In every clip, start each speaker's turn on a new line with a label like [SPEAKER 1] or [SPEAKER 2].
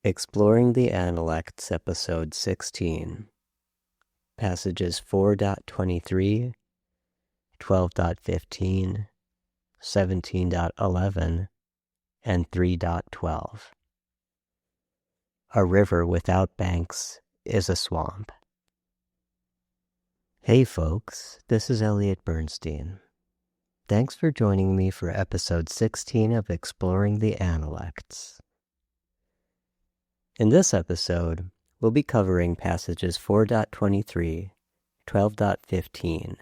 [SPEAKER 1] Exploring the Analects, Episode 16, Passages 4.23, 12.15, 17.11, and 3.12. A river without banks is a swamp. Hey folks, this is Elliot Bernstein. Thanks for joining me for Episode 16 of Exploring the Analects. In this episode, we'll be covering passages 4.23, 12.15,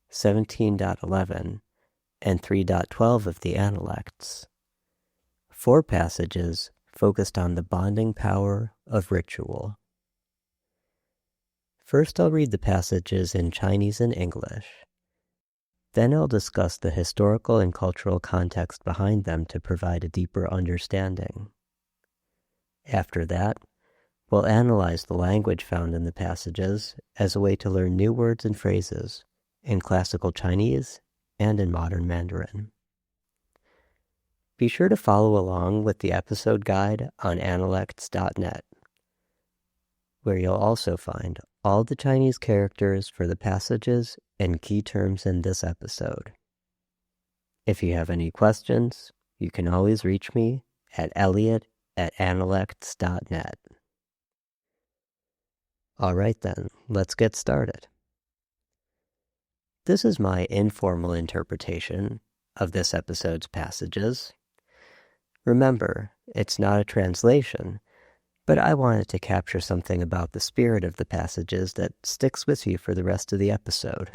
[SPEAKER 1] 17.11, and 3.12 of the Analects. 4 passages focused on the bonding power of ritual. First, I'll read the passages in Chinese and English. Then I'll discuss the historical and cultural context behind them to provide a deeper understanding. After that, we'll analyze the language found in the passages as a way to learn new words and phrases in classical Chinese and in modern Mandarin. Be sure to follow along with the episode guide on analects.net, where you'll also find all the Chinese characters for the passages and key terms in this episode. If you have any questions, you can always reach me at Analects.net. All right then, let's get started. This is my informal interpretation of this episode's passages. Remember, it's not a translation, but I wanted to capture something about the spirit of the passages that sticks with you for the rest of the episode.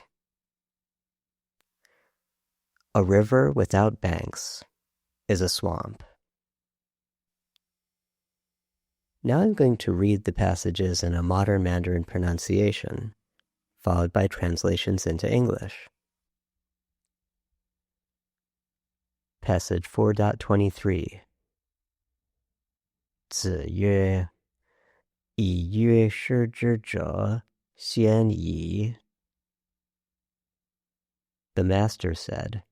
[SPEAKER 1] A river without banks is a swamp. Now I'm going to read the passages in a modern Mandarin pronunciation, followed by translations into English. Passage 4.23. 子曰：以乐视之者先矣. The master said,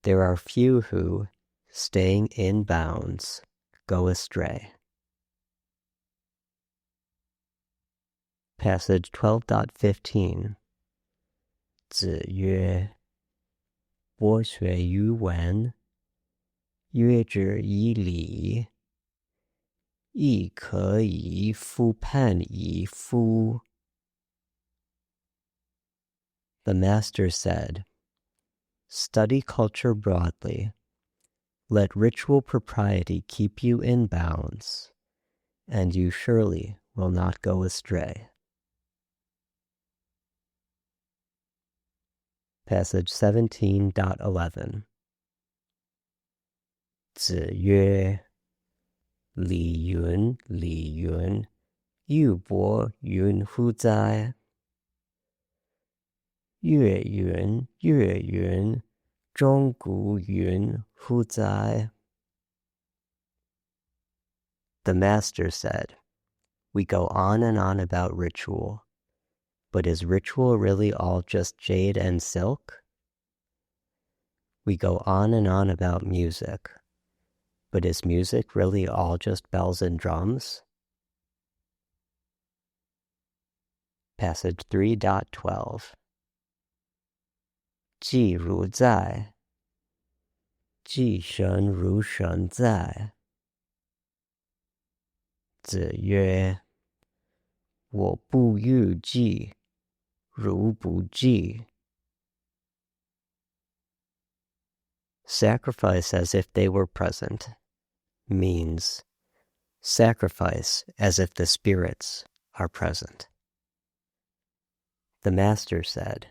[SPEAKER 1] there are few who, staying in bounds, go astray. Passage 12.15. 子曰：博学于文，约之以礼，亦可以复判以夫. The master said, study culture broadly. Let ritual propriety keep you in bounds, and you surely will not go astray. Passage 17.11. 子曰：礼云，礼云，玉帛云乎哉？乐云，乐云，钟鼓云乎哉? The master said, we go on and on about ritual, but is ritual really all just jade and silk? We go on and on about music, but is music really all just bells and drums? Passage 3.12. 既如在，既神如神在。子曰：我不欲祭，如不祭. Sacrifice as if they were present means sacrifice as if the spirits are present. The master said,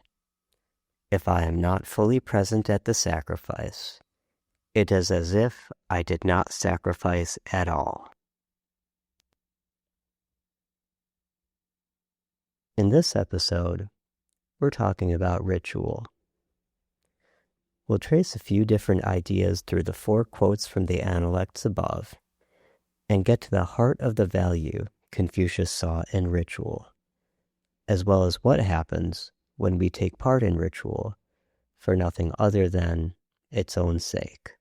[SPEAKER 1] if I am not fully present at the sacrifice, it is as if I did not sacrifice at all. In this episode, we're talking about ritual. We'll trace a few different ideas through the 4 quotes from the Analects above, and get to the heart of the value Confucius saw in ritual, as well as what happens when we take part in ritual for nothing other than its own sake.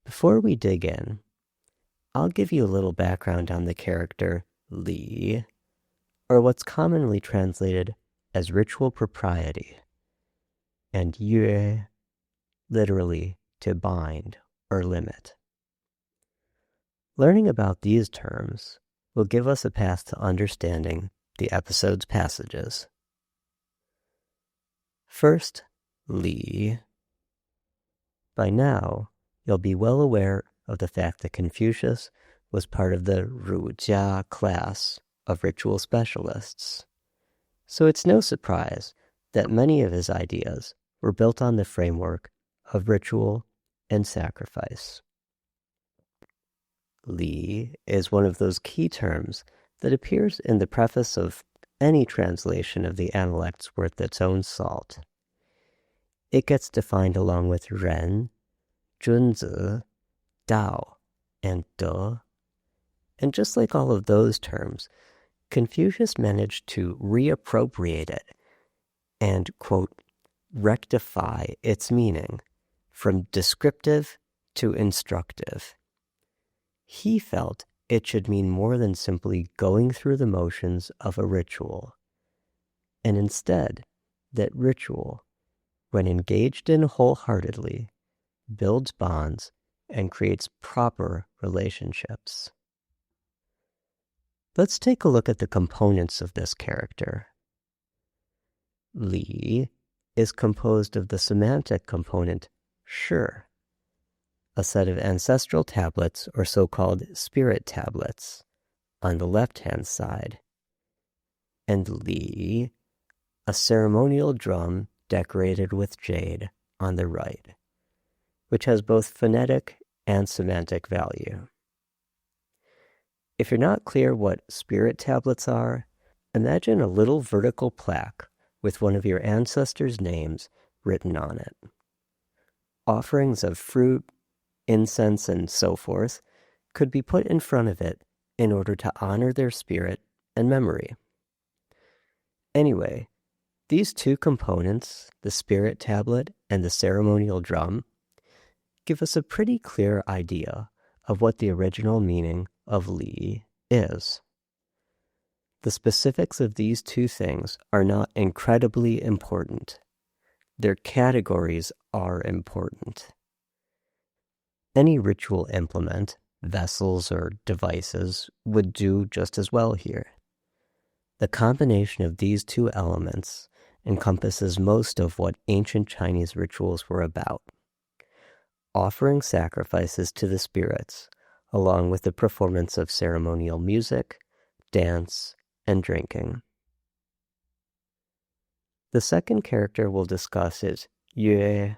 [SPEAKER 1] Before we dig in, I'll give you a little background on the character Li, or what's commonly translated as ritual propriety, and Yue, literally to bind or limit. Learning about these terms will give us a path to understanding the episode's passages. First, Li. By now, you'll be well aware of the fact that Confucius was part of the Rujia class of ritual specialists. So it's no surprise that many of his ideas were built on the framework of ritual and sacrifice. Li is one of those key terms that appears in the preface of any translation of the Analects worth its own salt. It gets defined along with Ren, Junzi, Dao, and De. And just like all of those terms, Confucius managed to reappropriate it and, quote, rectify its meaning from descriptive to instructive. He felt it should mean more than simply going through the motions of a ritual, and instead that ritual, when engaged in wholeheartedly, builds bonds and creates proper relationships. Let's take a look at the components of this character. Li is composed of the semantic component shi, a set of ancestral tablets or so-called spirit tablets on the left-hand side, and Li, a ceremonial drum decorated with jade on the right, which has both phonetic and semantic value. If you're not clear what spirit tablets are, imagine a little vertical plaque with one of your ancestors' names written on it. Offerings of fruit, incense, and so forth could be put in front of it in order to honor their spirit and memory. Anyway, these two components, the spirit tablet and the ceremonial drum, give us a pretty clear idea of what the original meaning of Li is. The specifics of these two things are not incredibly important. Their categories are important. Any ritual implement, vessels or devices, would do just as well here. The combination of these two elements encompasses most of what ancient Chinese rituals were about. Offering sacrifices to the spirits, along with the performance of ceremonial music, dance, and drinking. The second character we'll discuss is Yue.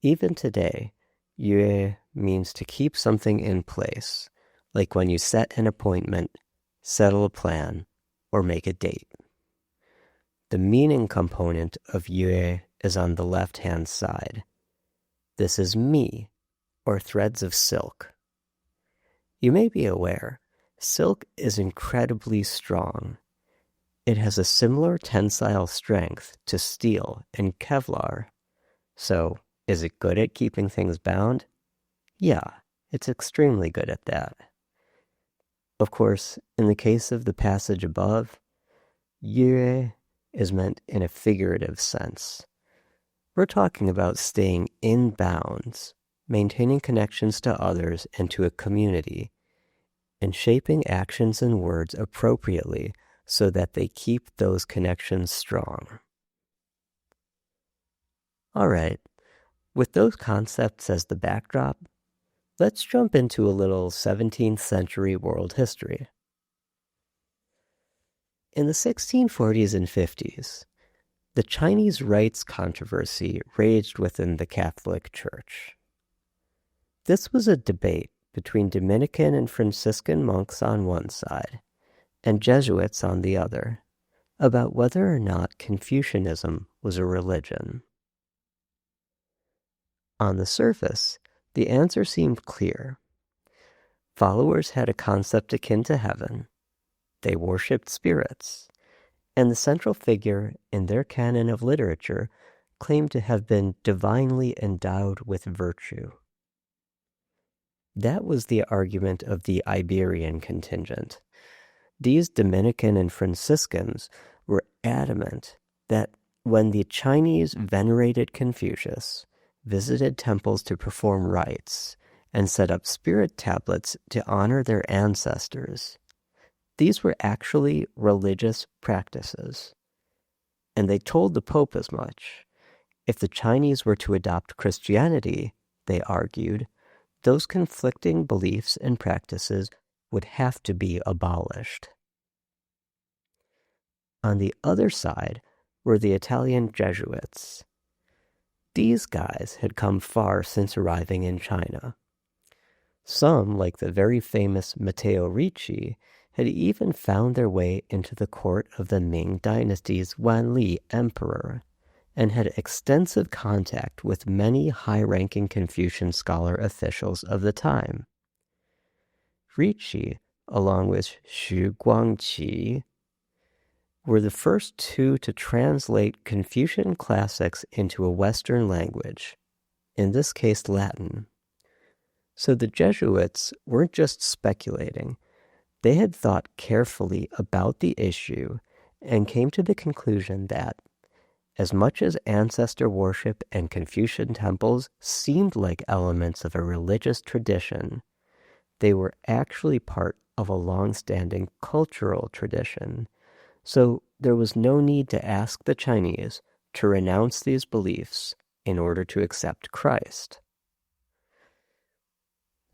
[SPEAKER 1] Even today, Yue means to keep something in place, like when you set an appointment, settle a plan, or make a date. The meaning component of Yue is on the left-hand side. This is mi, or threads of silk. You may be aware, silk is incredibly strong. It has a similar tensile strength to steel and Kevlar. So, is it good at keeping things bound? Yeah, it's extremely good at that. Of course, in the case of the passage above, Yue is meant in a figurative sense. We're talking about staying in bounds, maintaining connections to others and to a community, and shaping actions and words appropriately so that they keep those connections strong. All right, with those concepts as the backdrop, let's jump into a little 17th century world history. In the 1640s and 50s, the Chinese Rites Controversy raged within the Catholic Church. This was a debate between Dominican and Franciscan monks on one side and Jesuits on the other about whether or not Confucianism was a religion. On the surface, the answer seemed clear. Followers had a concept akin to heaven, they worshipped spirits, and the central figure in their canon of literature claimed to have been divinely endowed with virtue. That was the argument of the Iberian contingent. These Dominican and Franciscans were adamant that when the Chinese venerated Confucius, visited temples to perform rites, and set up spirit tablets to honor their ancestors, these were actually religious practices. And they told the Pope as much. If the Chinese were to adopt Christianity, they argued, those conflicting beliefs and practices would have to be abolished. On the other side were the Italian Jesuits. These guys had come far since arriving in China. Some, like the very famous Matteo Ricci, had even found their way into the court of the Ming dynasty's Wanli emperor, and had extensive contact with many high-ranking Confucian scholar officials of the time. Ricci, along with Xu Guangqi, were the first two to translate Confucian classics into a Western language, in this case Latin. So the Jesuits weren't just speculating. They had thought carefully about the issue and came to the conclusion that, as much as ancestor worship and Confucian temples seemed like elements of a religious tradition, they were actually part of a long-standing cultural tradition. So there was no need to ask the Chinese to renounce these beliefs in order to accept Christ.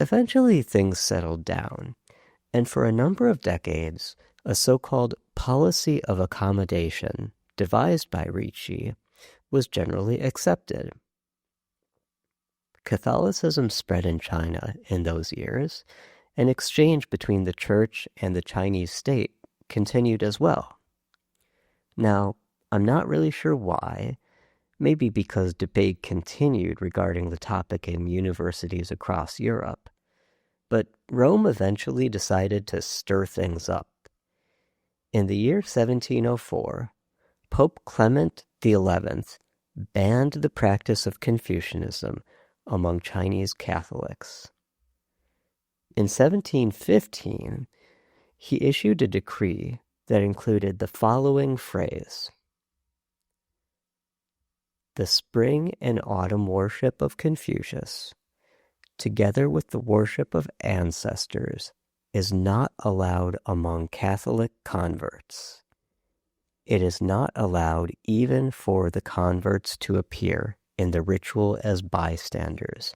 [SPEAKER 1] Eventually things settled down, and for a number of decades, a so-called policy of accommodation devised by Ricci was generally accepted. Catholicism spread in China in those years, and exchange between the church and the Chinese state continued as well. Now, I'm not really sure why, maybe because debate continued regarding the topic in universities across Europe, but Rome eventually decided to stir things up. In the year 1704, Pope Clement XI banned the practice of Confucianism among Chinese Catholics. In 1715, he issued a decree that included the following phrase: "The spring and autumn worship of Confucius, together with the worship of ancestors, is not allowed among Catholic converts. It is not allowed even for the converts to appear in the ritual as bystanders,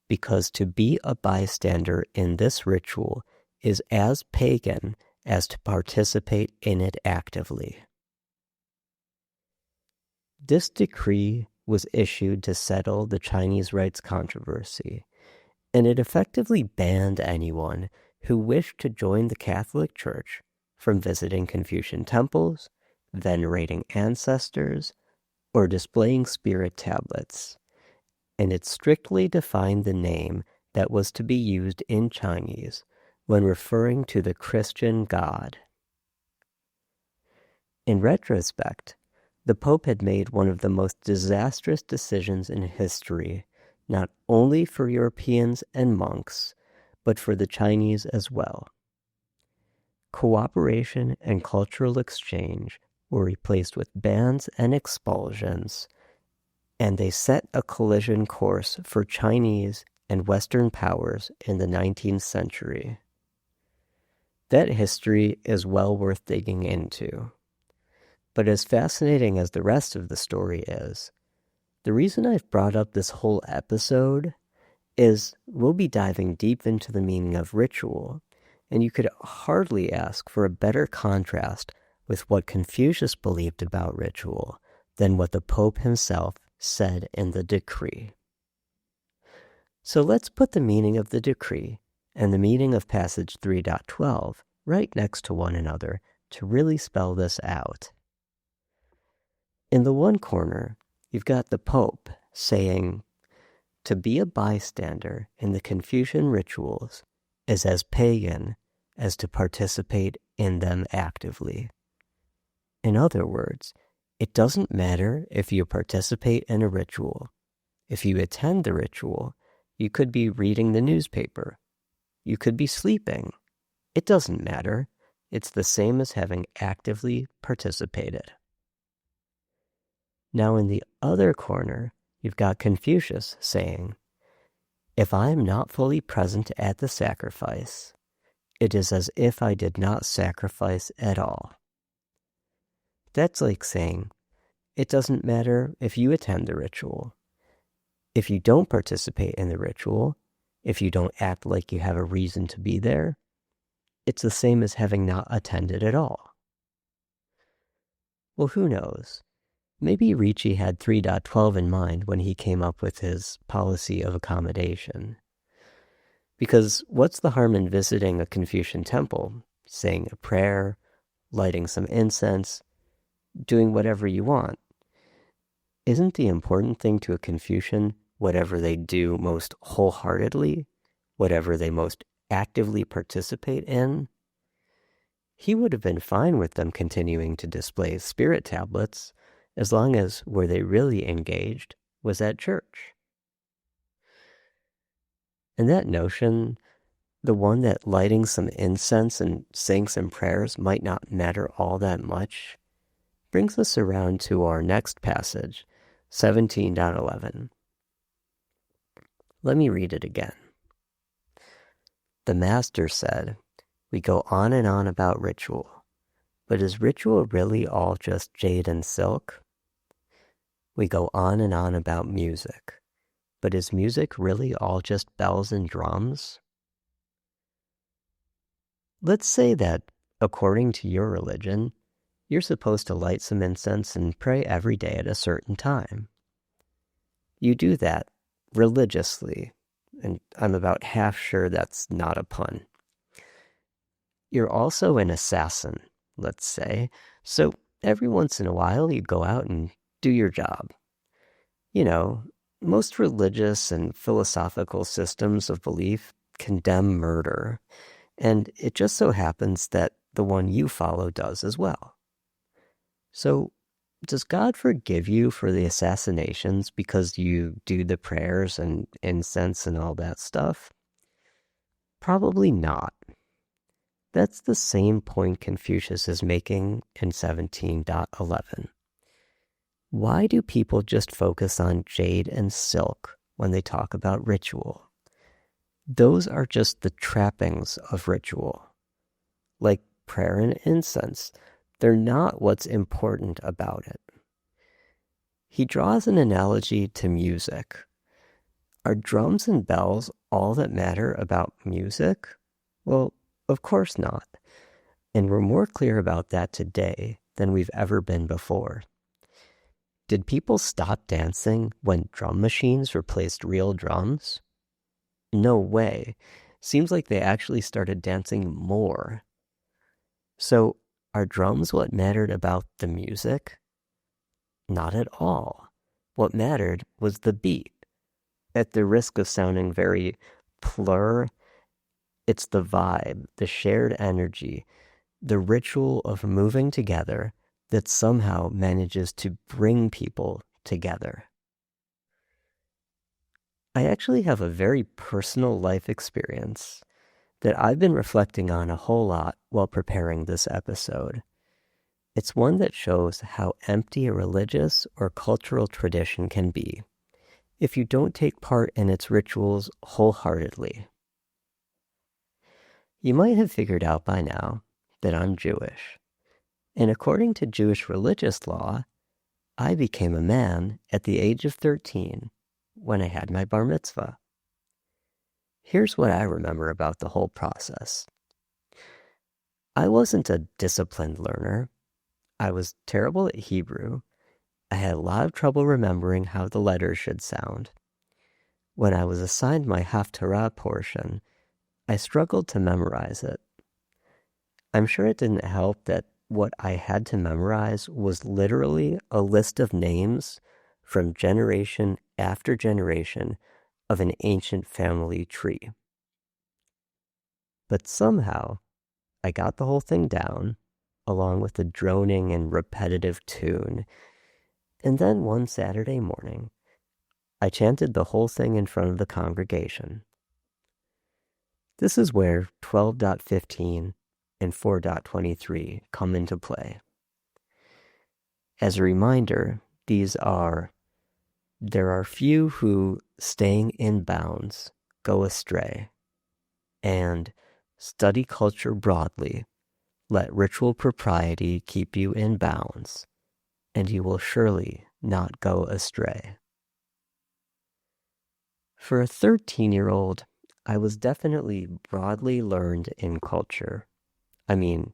[SPEAKER 1] because to be a bystander in this ritual is as pagan as to participate in it actively." This decree was issued to settle the Chinese Rites Controversy, and it effectively banned anyone who wished to join the Catholic Church from visiting Confucian temples, venerating ancestors, or displaying spirit tablets, and it strictly defined the name that was to be used in Chinese when referring to the Christian God. In retrospect, the Pope had made one of the most disastrous decisions in history, not only for Europeans and monks, but for the Chinese as well. Cooperation and cultural exchange were replaced with bans and expulsions, and they set a collision course for Chinese and Western powers in the 19th century. That history is well worth digging into. But as fascinating as the rest of the story is, the reason I've brought up this whole episode is we'll be diving deep into the meaning of ritual, and you could hardly ask for a better contrast with what Confucius believed about ritual than what the Pope himself said in the decree. So let's put the meaning of the decree and the meaning of passage 3.12 right next to one another to really spell this out. In the one corner, you've got the Pope saying, to be a bystander in the Confucian rituals is as pagan as to participate in them actively. In other words, it doesn't matter if you participate in a ritual. If you attend the ritual, You could be reading the newspaper. You could be sleeping. It doesn't matter. It's the same as having actively participated. Now in the other corner, you've got Confucius saying, if I am not fully present at the sacrifice, it is as if I did not sacrifice at all. That's like saying, it doesn't matter if you attend the ritual. If you don't participate in the ritual, if you don't act like you have a reason to be there, it's the same as having not attended at all. Well, who knows? Maybe Ricci had 3.12 in mind when he came up with his policy of accommodation. Because what's the harm in visiting a Confucian temple, saying a prayer, lighting some incense, doing whatever you want? Isn't the important thing to a Confucian whatever they do most wholeheartedly, whatever they most actively participate in? He would have been fine with them continuing to display spirit tablets as long as where they really engaged was at church. And that notion, the one that lighting some incense and saying some prayers might not matter all that much, brings us around to our next passage, 17.11. Let me read it again. The master said, we go on and on about ritual, but is ritual really all just jade and silk? We go on and on about music, but is music really all just bells and drums? Let's say that, according to your religion, you're supposed to light some incense and pray every day at a certain time. You do that religiously, and I'm about half sure that's not a pun. You're also an assassin, let's say, so every once in a while you go out and do your job. You know, most religious and philosophical systems of belief condemn murder, and it just so happens that the one you follow does as well. So, does God forgive you for the assassinations because you do the prayers and incense and all that stuff? Probably not. That's the same point Confucius is making in 17.11. Why do people just focus on jade and silk when they talk about ritual? Those are just the trappings of ritual. Like prayer and incense, they're not what's important about it. He draws an analogy to music. Are drums and bells all that matter about music? Well, of course not. And we're more clear about that today than we've ever been before. Did people stop dancing when drum machines replaced real drums? No way. Seems like they actually started dancing more. So, are drums what mattered about the music? Not at all. What mattered was the beat. At the risk of sounding very plur, it's the vibe, the shared energy, the ritual of moving together that somehow manages to bring people together. I actually have a very personal life experience that I've been reflecting on a whole lot while preparing this episode. It's one that shows how empty a religious or cultural tradition can be if you don't take part in its rituals wholeheartedly. You might have figured out by now that I'm Jewish, and according to Jewish religious law, I became a man at the age of 13 when I had my bar mitzvah. Here's what I remember about the whole process. I wasn't a disciplined learner. I was terrible at Hebrew. I had a lot of trouble remembering how the letters should sound. When I was assigned my Haftarah portion, I struggled to memorize it. I'm sure it didn't help that what I had to memorize was literally a list of names from generation after generation of an ancient family tree. But somehow, I got the whole thing down, along with the droning and repetitive tune, and then one Saturday morning, I chanted the whole thing in front of the congregation. This is where 12.15 and 4.23 come into play. As a reminder, there are few who, staying in bounds, go astray, and study culture broadly. Let ritual propriety keep you in bounds, and you will surely not go astray. For a 13-year-old, I was definitely broadly learned in culture. I mean,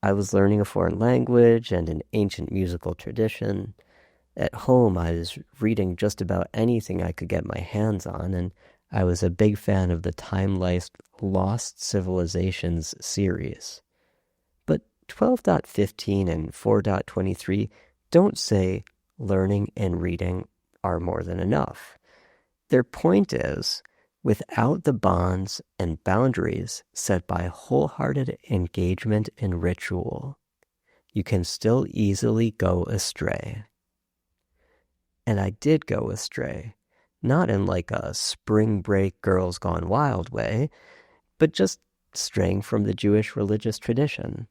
[SPEAKER 1] I was learning a foreign language and an ancient musical tradition. At home, I was reading just about anything I could get my hands on, and I was a big fan of the time-laced Lost Civilizations series. But 12.15 and 4.23 don't say learning and reading are more than enough. Their point is, without the bonds and boundaries set by wholehearted engagement in ritual, you can still easily go astray. And I did go astray, not in like a spring break Girls Gone Wild way, but just straying from the Jewish religious tradition.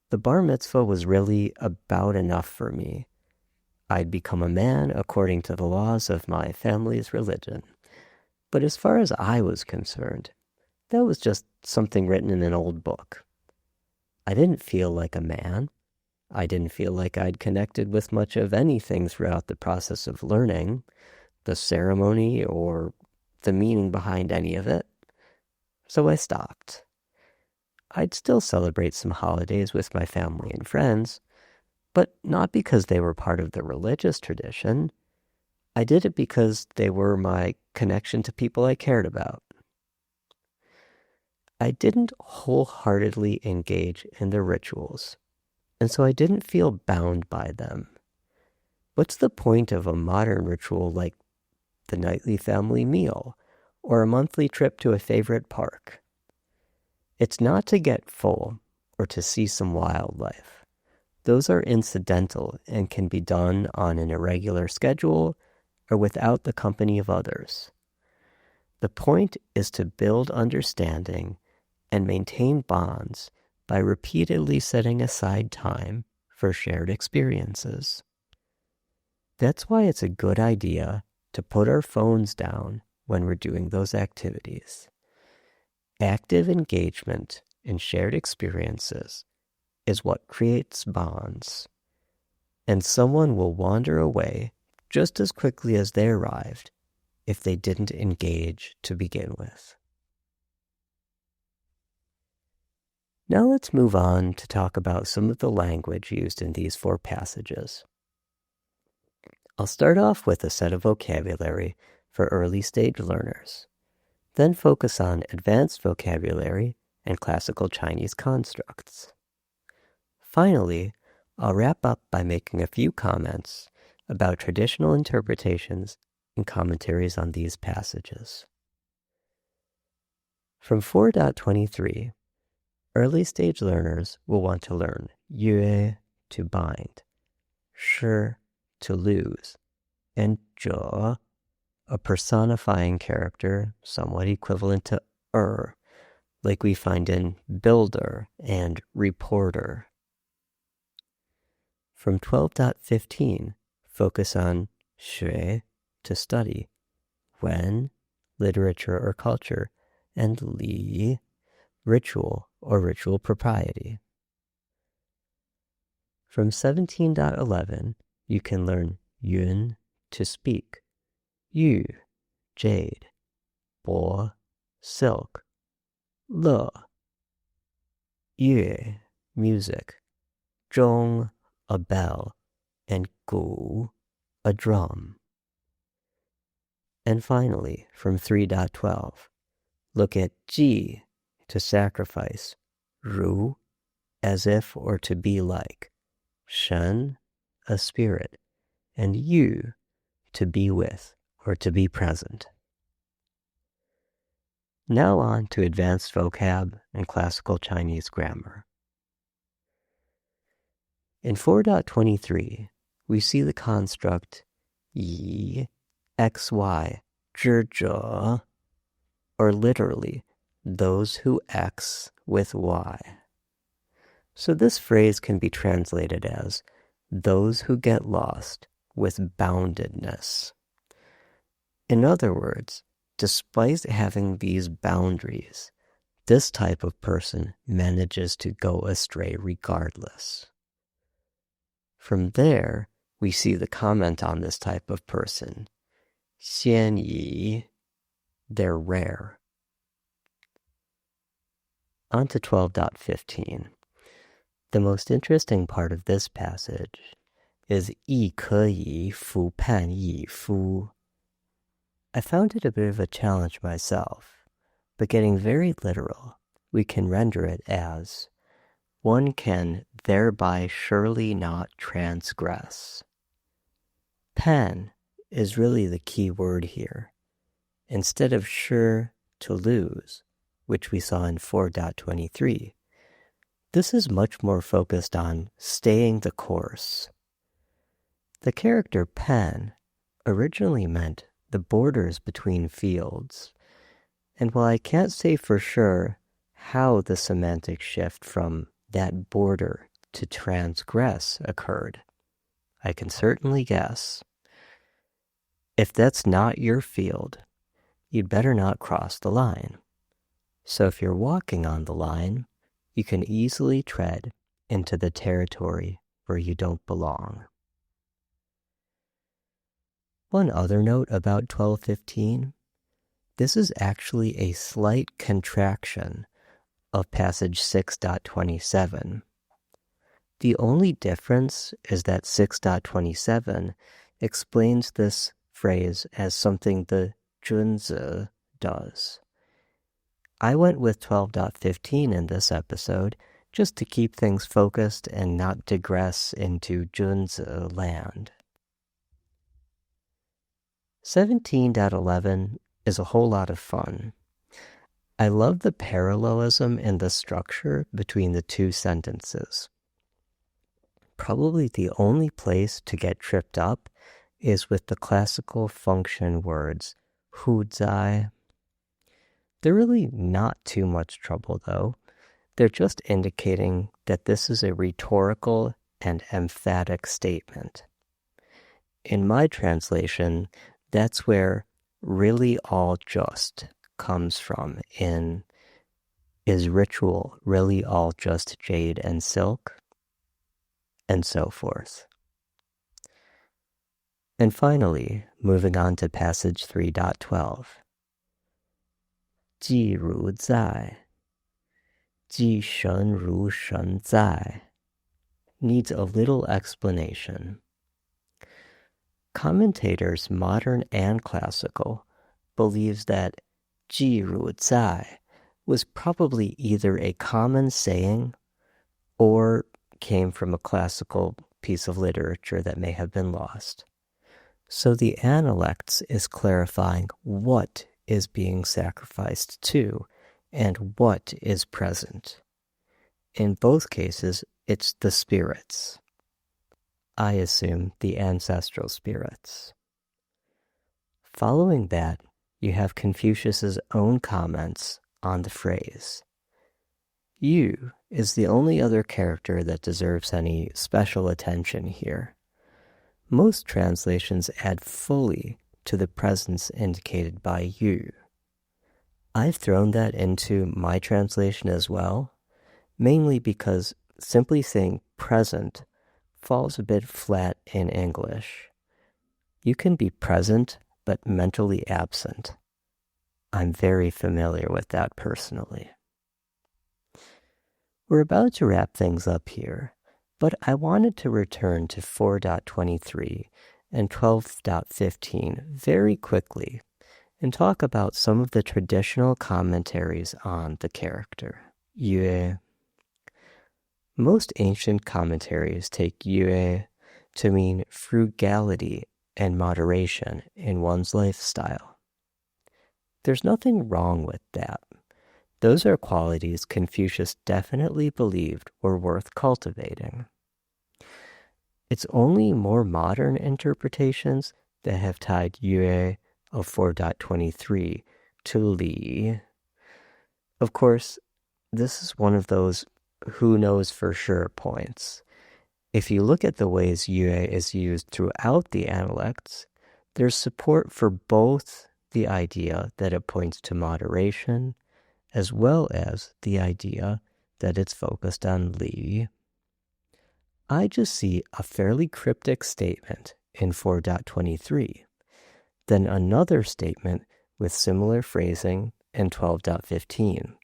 [SPEAKER 1] The bar mitzvah was really about enough for me. I'd become a man according to the laws of my family's religion. But as far as I was concerned, that was just something written in an old book. I didn't feel like a man. I didn't feel like I'd connected with much of anything throughout the process of learning, the ceremony, or the meaning behind any of it. So I stopped. I'd still celebrate some holidays with my family and friends, but not because they were part of the religious tradition. I did it because they were my connection to people I cared about. I didn't wholeheartedly engage in the rituals, and so I didn't feel bound by them. What's the point of a modern ritual like the nightly family meal or a monthly trip to a favorite park? It's not to get full or to see some wildlife. Those are incidental and can be done on an irregular schedule or without the company of others. The point is to build understanding and maintain bonds by repeatedly setting aside time for shared experiences. That's why it's a good idea to put our phones down when we're doing those activities. Active engagement in shared experiences is what creates bonds, and someone will wander away just as quickly as they arrived if they didn't engage to begin with. Now let's move on to talk about some of the language used in these 4 passages. I'll start off with a set of vocabulary for early stage learners, then focus on advanced vocabulary and classical Chinese constructs. Finally, I'll wrap up by making a few comments about traditional interpretations and commentaries on these passages. From 4.23, early stage learners will want to learn yue, to bind, shi, to lose, and zhe, a personifying character somewhat equivalent to like we find in builder and reporter. From 12.15, focus on xue, to study, wen, literature or culture, and li, ritual or ritual propriety. From 17.11, you can learn yun, to speak, yu, jade, bo, silk, le, yue, music, zhong, a bell, and gu, a drum. And finally, from 3.12, look at ji, to sacrifice, ru, as if or to be like, shen, a spirit, and yu, to be with or to be present. Now on to advanced vocab and classical Chinese grammar. In 4.23, we see the construct yi xy, 知者, or literally, those who X with Y. So this phrase can be translated as those who get lost with boundedness. In other words, despite having these boundaries, this type of person manages to go astray regardless. From there, we see the comment on this type of person. 鲜宜, they're rare. On to 12.15. The most interesting part of this passage is 亦可以夫判亦夫. I found it a bit of a challenge myself, but getting very literal, we can render it as one can thereby surely not transgress. Pan is really the key word here. Instead of sure to lose, which we saw in 4.23, this is much more focused on staying the course. The character pan originally meant the borders between fields, and while I can't say for sure how the semantic shift from that border to transgress occurred, I can certainly guess. If that's not your field, you'd better not cross the line. So if you're walking on the line, you can easily tread into the territory where you don't belong. One other note about 12.15, this is actually a slight contraction of passage 6.27. The only difference is that 6.27 explains this phrase as something the Junzi does. I went with 12.15 in this episode just to keep things focused and not digress into Junzi land. 17.11 is a whole lot of fun. I love the parallelism in the structure between the two sentences. Probably the only place to get tripped up is with the classical function words 乎在. They're really not too much trouble, though. They're just indicating that this is a rhetorical and emphatic statement. In my translation, that's where really all just comes from in is ritual really all just jade and silk, and so forth. And finally, moving on to passage 3.12. 既如在, 既神如神在, needs a little explanation. Commentators, modern and classical, believes that 既如在 was probably either a common saying or came from a classical piece of literature that may have been lost. So the Analects is clarifying what is being sacrificed to and what is present. In both cases, it's the spirits. I assume the ancestral spirits. Following that, you have Confucius's own comments on the phrase. You is the only other character that deserves any special attention here. Most translations add fully to the presence indicated by you. I've thrown that into my translation as well, mainly because simply saying present falls a bit flat in English. You can be present, but mentally absent. I'm very familiar with that personally. We're about to wrap things up here, but I wanted to return to 4.23 and 12.15 very quickly and talk about some of the traditional commentaries on the character, yue. Most ancient commentaries take yue to mean frugality and moderation in one's lifestyle. There's nothing wrong with that. Those are qualities Confucius definitely believed were worth cultivating. It's only more modern interpretations that have tied yue of 4.23 to li. Of course, this is one of those who knows for sure points. If you look at the ways yue is used throughout the Analects, there's support for both the idea that it points to moderation, as well as the idea that it's focused on li. I just see a fairly cryptic statement in 4.23, then another statement with similar phrasing in 12.15,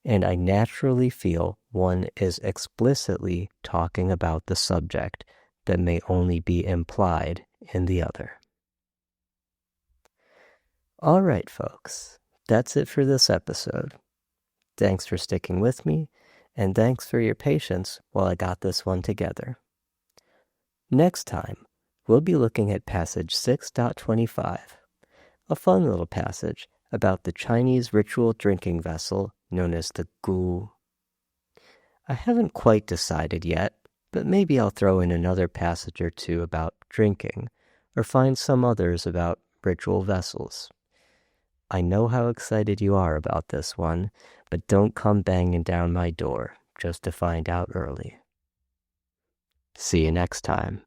[SPEAKER 1] and I naturally feel one is explicitly talking about the subject that may only be implied in the other. All right, folks, that's it for this episode. Thanks for sticking with me, and thanks for your patience while I got this one together. Next time, we'll be looking at passage 6.25, a fun little passage about the Chinese ritual drinking vessel known as the gu. I haven't quite decided yet, but maybe I'll throw in another passage or two about drinking, or find some others about ritual vessels. I know how excited you are about this one, but don't come banging down my door just to find out early. See you next time.